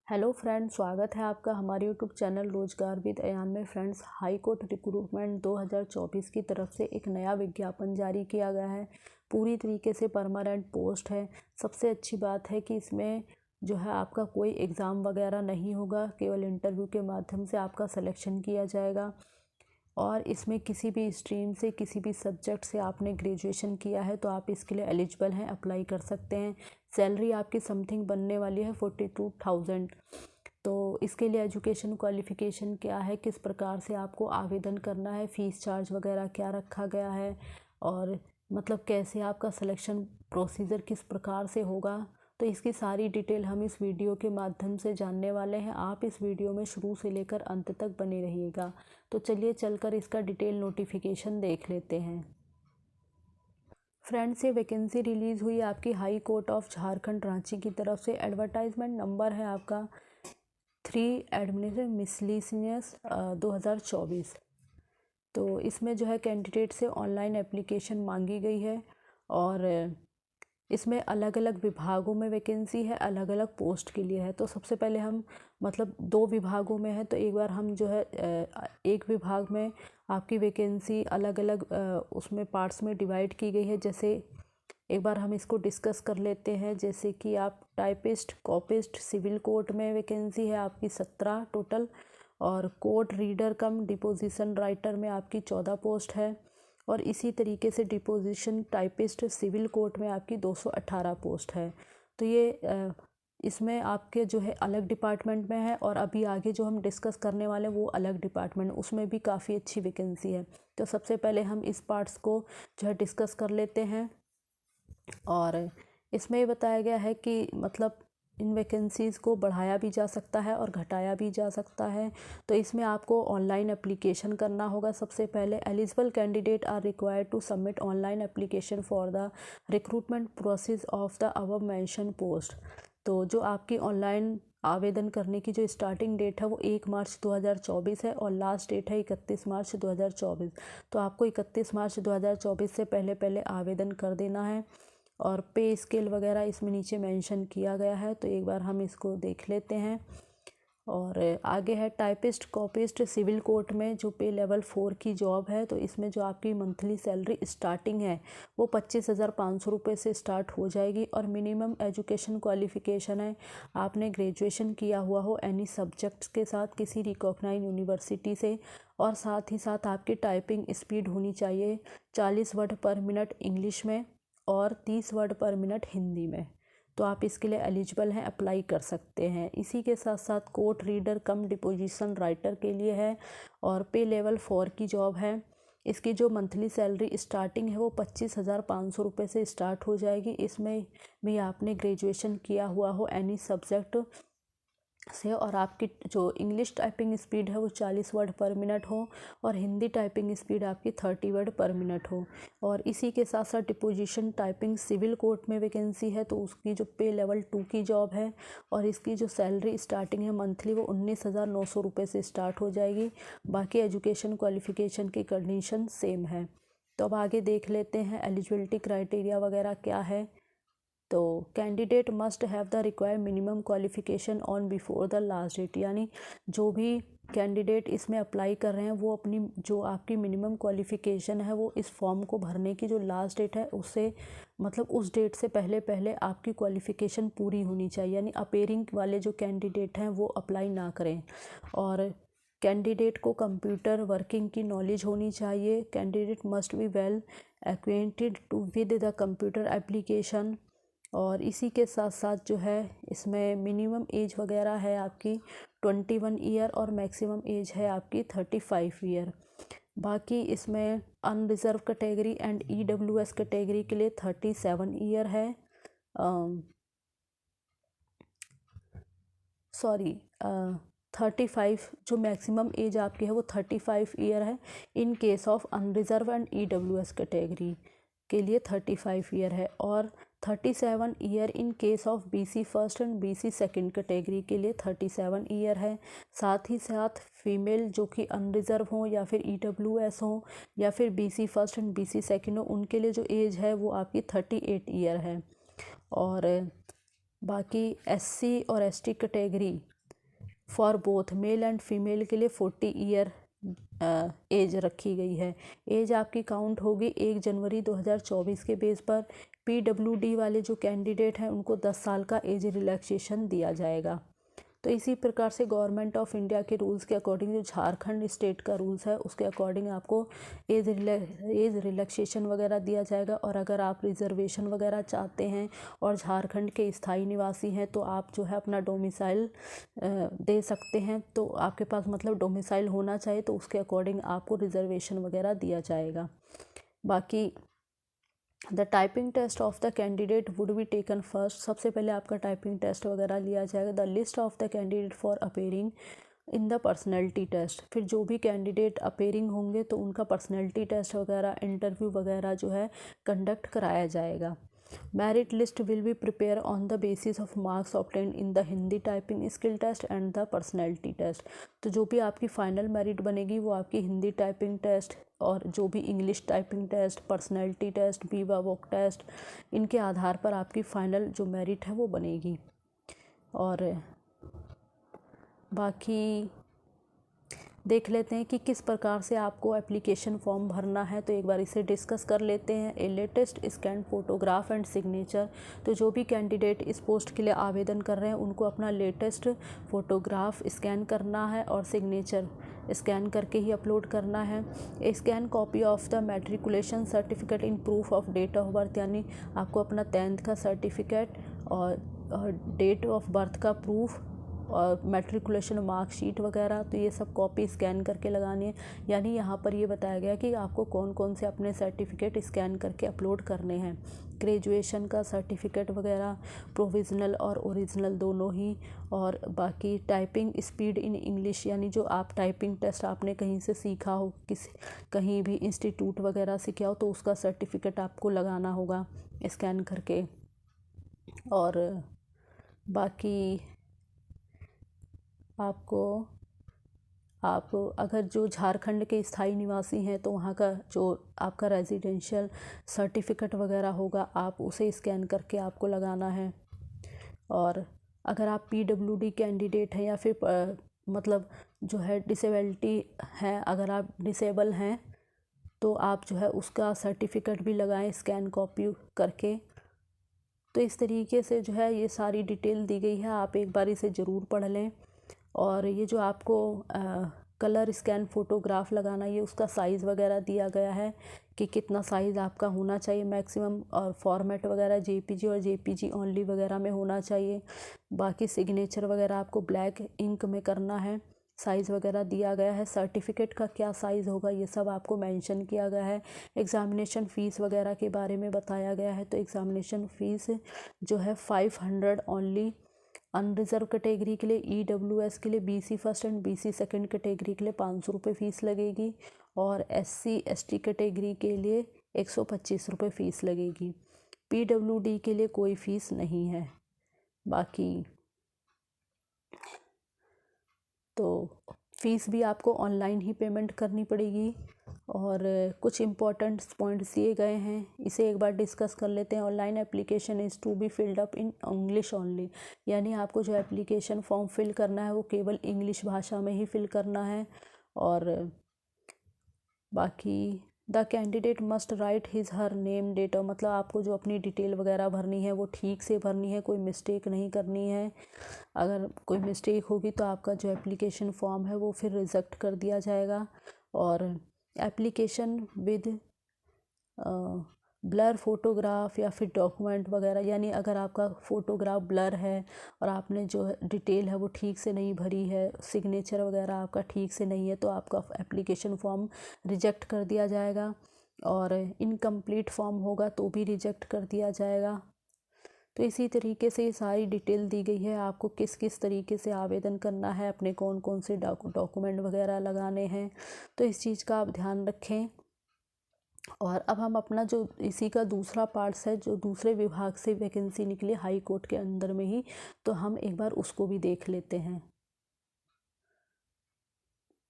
Hello friends, स्वागत है आपका हमारे यूट्यूब चैनल रोजगार विद अयान में। फ्रेंड्स, हाई कोर्ट रिक्रूटमेंट 2024 की तरफ से एक नया विज्ञापन जारी किया गया है। पूरी तरीके से परमानेंट पोस्ट है। सबसे अच्छी बात है कि इसमें जो है आपका कोई एग्ज़ाम वगैरह नहीं होगा, केवल इंटरव्यू के माध्यम से आपका सिलेक्शन किया जाएगा। और इसमें किसी भी स्ट्रीम से, किसी भी सब्जेक्ट से आपने ग्रेजुएशन किया है तो आप इसके लिए एलिजिबल हैं, अप्लाई कर सकते हैं। सैलरी आपकी समथिंग बनने वाली है 42,000। तो इसके लिए एजुकेशन क्वालिफ़िकेशन क्या है, किस प्रकार से आपको आवेदन करना है, फ़ीस चार्ज वगैरह क्या रखा गया है, और मतलब कैसे आपका सिलेक्शन प्रोसीजर किस प्रकार से होगा, तो इसकी सारी डिटेल हम इस वीडियो के माध्यम से जानने वाले हैं। आप इस वीडियो में शुरू से लेकर अंत तक बने रहिएगा। तो चलिए चलकर इसका डिटेल नोटिफिकेशन देख लेते हैं। फ्रेंड्स, ये वैकेंसी रिलीज़ हुई आपकी high court of Jharkhand Ranchi की तरफ से। एडवर्टाइजमेंट नंबर है आपका 3 एडमिनिस्ट्रेटिव मिसलेनियस 2024। तो इसमें जो है कैंडिडेट से ऑनलाइन एप्लीकेशन मांगी गई है और इसमें अलग अलग विभागों में वैकेंसी है, अलग अलग पोस्ट के लिए है। तो सबसे पहले हम मतलब 2 विभागों में है, तो एक बार हम जो है एक विभाग में आपकी वैकेंसी अलग अलग उसमें पार्ट्स में डिवाइड की गई है। जैसे एक बार हम इसको डिस्कस कर लेते हैं। जैसे कि आप टाइपिस्ट, कॉपिस्ट, सिविल कोर्ट में वैकेंसी है आपकी 17 टोटल, और court reader cum deposition writer में आपकी 14 पोस्ट है। और इसी तरीके से डिपोजिशन टाइपिस्ट सिविल कोर्ट में आपकी 218 पोस्ट है। तो ये इसमें आपके जो है अलग डिपार्टमेंट में है, और अभी आगे जो हम डिस्कस करने वाले हैं वो अलग डिपार्टमेंट, उसमें भी काफ़ी अच्छी वैकेंसी है। तो सबसे पहले हम इस पार्ट्स को जो है डिस्कस कर लेते हैं। और इसमें ये बताया गया है कि मतलब इन वैकेंसीज़ को बढ़ाया भी जा सकता है और घटाया भी जा सकता है। तो इसमें आपको ऑनलाइन एप्लीकेशन करना होगा। सबसे पहले eligible candidate are required to submit online application for the recruitment process of the above mention post. तो जो आपकी ऑनलाइन आवेदन करने की जो स्टार्टिंग डेट है वो 1 मार्च 2024 है और लास्ट डेट है 31 मार्च 2024। तो आपको 31 मार्च 2024 से पहले पहले आवेदन कर देना है। और पे स्केल वगैरह इसमें नीचे मेंशन किया गया है, तो एक बार हम इसको देख लेते हैं। और आगे है टाइपिस्ट, कॉपिस्ट सिविल कोर्ट में जो पे लेवल 4 की जॉब है। तो इसमें जो आपकी मंथली सैलरी स्टार्टिंग है वो 25,500 रुपये से स्टार्ट हो जाएगी। और मिनिमम एजुकेशन क्वालिफ़िकेशन है, आपने ग्रेजुएशन किया हुआ हो एनी सब्जेक्ट्स के साथ किसी रिकॉग्नाइज यूनिवर्सिटी से, और साथ ही साथ आपकी टाइपिंग स्पीड होनी चाहिए 40 वर्ड पर मिनट इंग्लिश में और 30 वर्ड पर मिनट हिंदी में। तो आप इसके लिए एलिजिबल हैं, अप्लाई कर सकते हैं। इसी के साथ साथ court reader cum deposition writer के लिए है और पे लेवल 4 की जॉब है। इसकी जो मंथली सैलरी स्टार्टिंग है वो 25,500 रुपये से स्टार्ट हो जाएगी। इसमें भी आपने ग्रेजुएशन किया हुआ हो एनी सब्जेक्ट से, और आपकी जो इंग्लिश टाइपिंग स्पीड है वो 40 वर्ड पर मिनट हो और हिंदी टाइपिंग स्पीड आपकी 30 वर्ड पर मिनट हो। और इसी के साथ साथ डिपोजिशन टाइपिंग सिविल कोर्ट में वैकेंसी है, तो उसकी जो पे लेवल 2 की जॉब है और इसकी जो सैलरी स्टार्टिंग है मंथली वो 19,900 रुपये से स्टार्ट हो जाएगी। बाकी एजुकेशन क्वालिफ़िकेशन की कंडीशन सेम है। तो अब आगे देख लेते हैं एलिजिबिलिटी क्राइटेरिया वगैरह क्या है। तो candidate must have the required minimum qualification on before the last date, यानी जो भी कैंडिडेट इसमें अप्लाई कर रहे हैं वो अपनी जो आपकी मिनिमम क्वालिफ़िकेशन है वो इस फॉर्म को भरने की जो लास्ट डेट है उससे मतलब उस डेट से पहले पहले आपकी क्वालिफ़िकेशन पूरी होनी चाहिए, यानी अपेयरिंग वाले जो कैंडिडेट हैं वो अप्लाई ना करें। और कैंडिडेट को कंप्यूटर वर्किंग की नॉलेज होनी चाहिए। Candidate must be well acquainted to with the computer application. और इसी के साथ साथ जो है इसमें मिनिमम एज वगैरह है आपकी 21 ईयर और मैक्सिमम एज है आपकी 35 ईयर। बाकी इसमें unreserve category and EWS category के लिए 37 ईयर है। सॉरी 35, जो मैक्सिमम एज आपकी है वो 35 ईयर है। In case of unreserve and EWS category के लिए 35 ईयर है, और 37 year in case of BC first and BC second category के लिए 37 ईयर है। साथ ही साथ फीमेल जो कि अनरिजर्व हों या फिर EWS हों या फिर BC first and BC second हो, उनके लिए जो एज है वो आपकी 38 ईयर है। और बाकी SC और ST category for both male and female के लिए 40 ईयर एज रखी गई है। एज आपकी काउंट होगी 1 जनवरी 2024 के बेस पर। PWD वाले जो कैंडिडेट हैं उनको 10 साल का एज रिलैक्सेशन दिया जाएगा। तो इसी प्रकार से गवर्नमेंट ऑफ इंडिया के रूल्स के अकॉर्डिंग जो झारखंड स्टेट का रूल्स है उसके अकॉर्डिंग आपको एज रिलैक्सेशन वगैरह दिया जाएगा। और अगर आप रिजर्वेशन वगैरह चाहते हैं और झारखंड के स्थायी निवासी हैं तो आप जो है अपना डोमिसाइल दे सकते हैं। तो आपके पास मतलब डोमिसाइल होना चाहिए, तो उसके अकॉर्डिंग आपको रिजर्वेशन वगैरह दिया जाएगा। बाकी the typing test of the candidate would be taken first. सबसे पहले आपका टाइपिंग टेस्ट वगैरह लिया जाएगा। The list of the candidate for appearing in the personality test. फिर जो भी कैंडिडेट अपेयरिंग होंगे तो उनका पर्सनैलिटी टेस्ट वगैरह, इंटरव्यू वगैरह जो है कंडक्ट कराया जाएगा। Merit list will be prepare on the basis of marks obtained in the Hindi typing skill test and the personality test. तो जो भी आपकी फाइनल मेरिट बनेगी वो आपकी हिंदी टाइपिंग टेस्ट और जो भी English typing test, personality test, viva voce test, इनके आधार पर आपकी फाइनल जो मेरिट है वो बनेगी। और बाकी देख लेते हैं कि किस प्रकार से आपको एप्लीकेशन फॉर्म भरना है, तो एक बार इसे डिस्कस कर लेते हैं। A latest scan photograph and signature. तो जो भी कैंडिडेट इस पोस्ट के लिए आवेदन कर रहे हैं उनको अपना लेटेस्ट फ़ोटोग्राफ स्कैन करना है और सिग्नेचर स्कैन करके ही अपलोड करना है। A scan copy of the matriculation certificate in proof of date of birth, यानी आपको अपना 10th का सर्टिफिकेट और डेट ऑफ बर्थ का प्रूफ और मैट्रिकुलेशन मार्कशीट वगैरह, तो ये सब कॉपी स्कैन करके लगानी है। यानी यहाँ पर ये बताया गया कि आपको कौन कौन से अपने सर्टिफिकेट स्कैन करके अपलोड करने हैं। ग्रेजुएशन का सर्टिफिकेट वगैरह, प्रोविज़नल और ओरिजिनल दोनों ही। और बाकी टाइपिंग स्पीड इन इंग्लिश, यानी जो आप टाइपिंग टेस्ट आपने कहीं से सीखा हो, कहीं भी इंस्टीट्यूट वगैरह से किया हो, तो उसका सर्टिफिकेट आपको लगाना होगा स्कैन करके। और बाकी आप अगर जो झारखंड के स्थायी निवासी हैं तो वहाँ का जो आपका रेजिडेंशियल सर्टिफिकेट वगैरह होगा आप उसे स्कैन करके आपको लगाना है। और अगर आप PWD कैंडिडेट हैं या फिर मतलब जो है डिसेबिलिटी है, अगर आप डिसेबल हैं तो आप जो है उसका सर्टिफिकेट भी लगाएं स्कैन कॉपी करके। तो इस तरीके से जो है ये सारी डिटेल दी गई है, आप एक बार इसे ज़रूर पढ़ लें। और ये जो आपको कलर स्कैन फ़ोटोग्राफ लगाना, ये उसका साइज़ वगैरह दिया गया है कि कितना साइज़ आपका होना चाहिए मैक्सिमम, और फॉर्मेट वगैरह JPG और JPG ओनली वगैरह में होना चाहिए। बाकी सिग्नेचर वगैरह आपको ब्लैक इंक में करना है, साइज़ वगैरह दिया गया है। सर्टिफिकेट का क्या साइज़ होगा ये सब आपको मेंशन किया गया है। एग्ज़ामिनेशन फ़ीस वगैरह के बारे में बताया गया है। तो एग्ज़ामिनेशन फ़ीस जो है 500 ओनली। अनरिजर्व कैटेगरी के लिए EWS के लिए BC first and BC second category के लिए 500 रुपये फ़ीस लगेगी। और SC ST कैटेगरी के लिए 125 रुपये फ़ीस लगेगी। PWD के लिए कोई फ़ीस नहीं है। बाकी तो फ़ीस भी आपको ऑनलाइन ही पेमेंट करनी पड़ेगी। और कुछ इम्पोर्टेंट पॉइंट्स दिए गए हैं, इसे एक बार डिस्कस कर लेते हैं। Online application is to be filled up in English only, यानी आपको जो एप्लीकेशन फॉर्म फिल करना है वो केवल इंग्लिश भाषा में ही फिल करना है। और बाकी the candidate must write his her name date, और मतलब आपको जो अपनी डिटेल वगैरह भरनी है वो ठीक से भरनी है, कोई मिस्टेक नहीं करनी है। अगर कोई मिस्टेक होगी तो आपका जो एप्लीकेशन फॉर्म है वो फिर रिजेक्ट कर दिया जाएगा। और एप्लीकेशन विद ब्लर फ़ोटोग्राफ या फिर डॉक्यूमेंट वगैरह, यानी अगर आपका फ़ोटोग्राफ ब्लर है और आपने जो डिटेल है वो ठीक से नहीं भरी है, सिग्नेचर वगैरह आपका ठीक से नहीं है, तो आपका एप्लीकेशन फॉर्म रिजेक्ट कर दिया जाएगा। और इनकम्प्लीट फॉर्म होगा तो भी रिजेक्ट कर दिया जाएगा। तो इसी तरीके से ये सारी डिटेल दी गई है, आपको किस किस तरीके से आवेदन करना है, अपने कौन कौन से डॉक्यूमेंट वगैरह लगाने हैं, तो इस चीज़ का आप ध्यान रखें। और अब हम अपना जो इसी का दूसरा पार्ट्स है, जो दूसरे विभाग से वैकेंसी निकली हाई कोर्ट के अंदर में ही, तो हम एक बार उसको भी देख लेते हैं।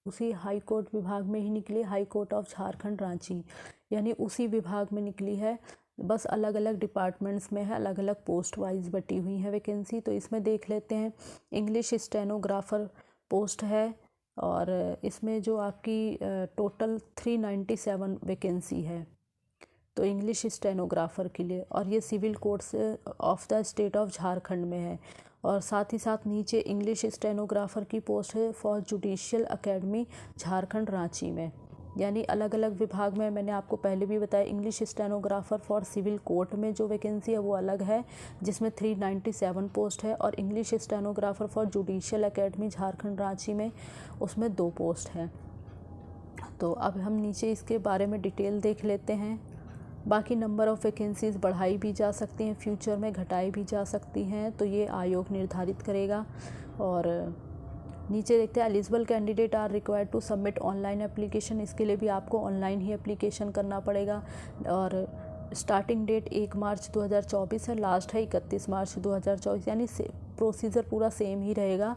उसी हाई कोर्ट विभाग में ही निकली high court of Jharkhand Ranchi, यानी उसी विभाग में निकली है बस अलग अलग डिपार्टमेंट्स में है, अलग अलग पोस्ट वाइज बटी हुई है वैकेंसी। तो इसमें देख लेते हैं। इंग्लिश स्टेनोग्राफर पोस्ट है और इसमें जो आपकी टोटल 397 वैकेंसी है तो इंग्लिश स्टेनोग्राफर के लिए, और ये civil courts of the state of Jharkhand में है। और साथ ही साथ नीचे इंग्लिश स्टेनोग्राफर की पोस्ट है for judicial academy Jharkhand Ranchi में। यानी अलग अलग विभाग में, मैंने आपको पहले भी बताया, English stenographer for civil court में जो वैकेंसी है वो अलग है जिसमें 397 पोस्ट है, और English stenographer for judicial academy Jharkhand Ranchi में उसमें 2 पोस्ट है। तो अब हम नीचे इसके बारे में डिटेल देख लेते हैं। बाकी नंबर ऑफ़ वैकेंसीज़ बढ़ाई भी जा सकती हैं, फ्यूचर में घटाई भी जा सकती हैं, तो ये आयोग निर्धारित करेगा। और नीचे देखते हैं eligible candidate are required to submit online application. इसके लिए भी आपको ऑनलाइन ही एप्लीकेशन करना पड़ेगा। और स्टार्टिंग डेट 1 मार्च 2024 है, लास्ट है 31 मार्च 2024, यानी प्रोसीजर पूरा सेम ही रहेगा।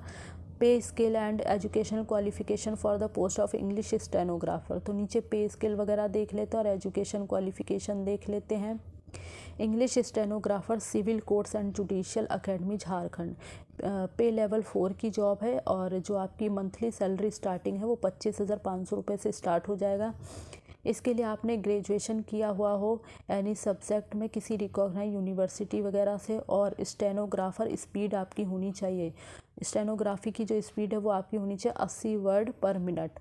पे scale and educational qualification for the post of English stenographer. तो नीचे पे स्केल वगैरह देख लेते हैं और एजुकेशन क्वालिफिकेशन देख लेते हैं। English stenographer civil courts and judicial academy Jharkhand, pay level 4 की जॉब है, और जो आपकी मंथली सैलरी स्टार्टिंग है वो 25,500 रुपये से स्टार्ट हो जाएगा। इसके लिए आपने ग्रेजुएशन किया हुआ हो एनी सब्जेक्ट में किसी रिकॉग्नाइज यूनिवर्सिटी वगैरह से, और स्टेनोग्राफर स्पीड आपकी होनी चाहिए। स्टेनोग्राफी की जो स्पीड है वो आपकी होनी चाहिए 80 वर्ड पर मिनट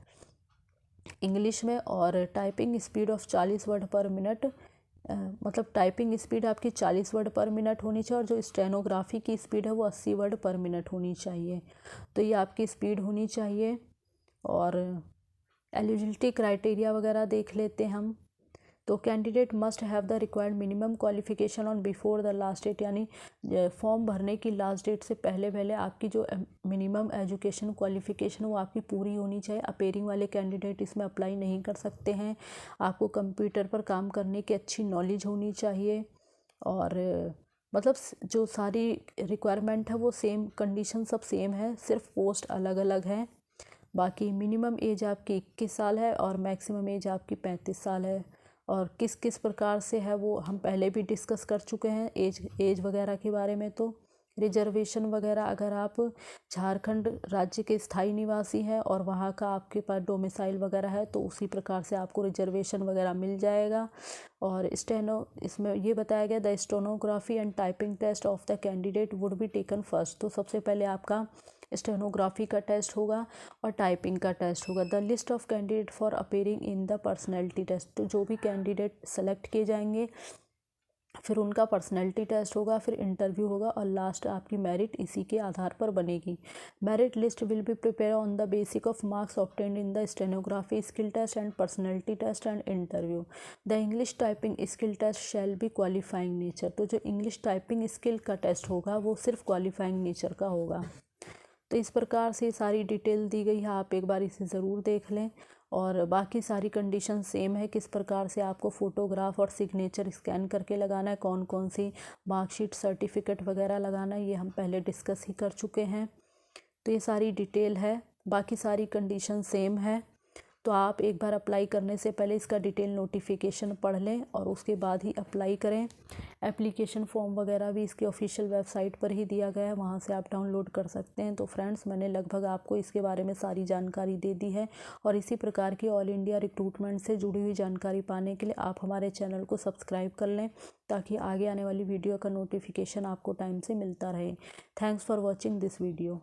इंग्लिश में, और टाइपिंग स्पीड ऑफ 40 वर्ड पर मिनट, मतलब टाइपिंग स्पीड आपकी 40 वर्ड पर मिनट होनी चाहिए, और जो स्टेनोग्राफी की स्पीड है वो 80 वर्ड पर मिनट होनी चाहिए। तो ये आपकी स्पीड होनी चाहिए। और एलिजिबिलिटी क्राइटेरिया वगैरह देख लेते हैं हम। तो candidate must have the required minimum qualification on before the last date, यानी फॉर्म भरने की लास्ट डेट से पहले पहले आपकी जो मिनिमम एजुकेशन क्वालिफिकेशन वो आपकी पूरी होनी चाहिए। अपेयरिंग वाले कैंडिडेट इसमें अप्लाई नहीं कर सकते हैं। आपको कंप्यूटर पर काम करने की अच्छी नॉलेज होनी चाहिए, और मतलब जो सारी रिक्वायरमेंट है वो सेम, कंडीशन सब सेम है, सिर्फ पोस्ट अलग अलग है। बाकी मिनिमम एज आपकी 21 साल है और मैक्सिमम एज आपकी 35 साल है। और किस किस प्रकार से है वो हम पहले भी डिस्कस कर चुके हैं एज वगैरह के बारे में। तो रिजर्वेशन वगैरह, अगर आप झारखंड राज्य के स्थायी निवासी हैं और वहाँ का आपके पास डोमिसाइल वगैरह है तो उसी प्रकार से आपको रिजर्वेशन वगैरह मिल जाएगा। और इसमें ये बताया गया the stenography and typing test of the candidate would be taken first. तो सबसे पहले आपका स्टेनोग्राफी का टेस्ट होगा और टाइपिंग का टेस्ट होगा। The list of candidate for appearing in the personality test, तो जो भी कैंडिडेट सेलेक्ट किए जाएंगे फिर उनका पर्सनैलिटी टेस्ट होगा, फिर इंटरव्यू होगा, और लास्ट आपकी मेरिट इसी के आधार पर बनेगी। Merit list will be prepare on the basic of marks obtained in the stenography skill test and personality test and interview. The English typing skill test shall be qualifying nature. तो जो English typing skill का test होगा वो सिर्फ qualifying nature का होगा। तो इस प्रकार से सारी डिटेल दी गई है, आप एक बार इसे ज़रूर देख लें। और बाकी सारी कंडीशन सेम है, किस प्रकार से आपको फ़ोटोग्राफ और सिग्नेचर स्कैन करके लगाना है, कौन कौन सी मार्कशीट सर्टिफिकेट वगैरह लगाना है, ये हम पहले डिस्कस ही कर चुके हैं। तो ये सारी डिटेल है, बाकी सारी कंडीशन सेम है। तो आप एक बार अप्लाई करने से पहले इसका डिटेल नोटिफिकेशन पढ़ लें और उसके बाद ही अप्लाई करें। एप्लीकेशन फॉर्म वगैरह भी इसके ऑफिशियल वेबसाइट पर ही दिया गया है, वहाँ से आप डाउनलोड कर सकते हैं। तो फ्रेंड्स, मैंने लगभग आपको इसके बारे में सारी जानकारी दे दी है, और इसी प्रकार की ऑल इंडिया रिक्रूटमेंट से जुड़ी हुई जानकारी पाने के लिए आप हमारे चैनल को सब्सक्राइब कर लें, ताकि आगे आने वाली वीडियो का नोटिफिकेशन आपको टाइम से मिलता रहे। Thanks for watching this video.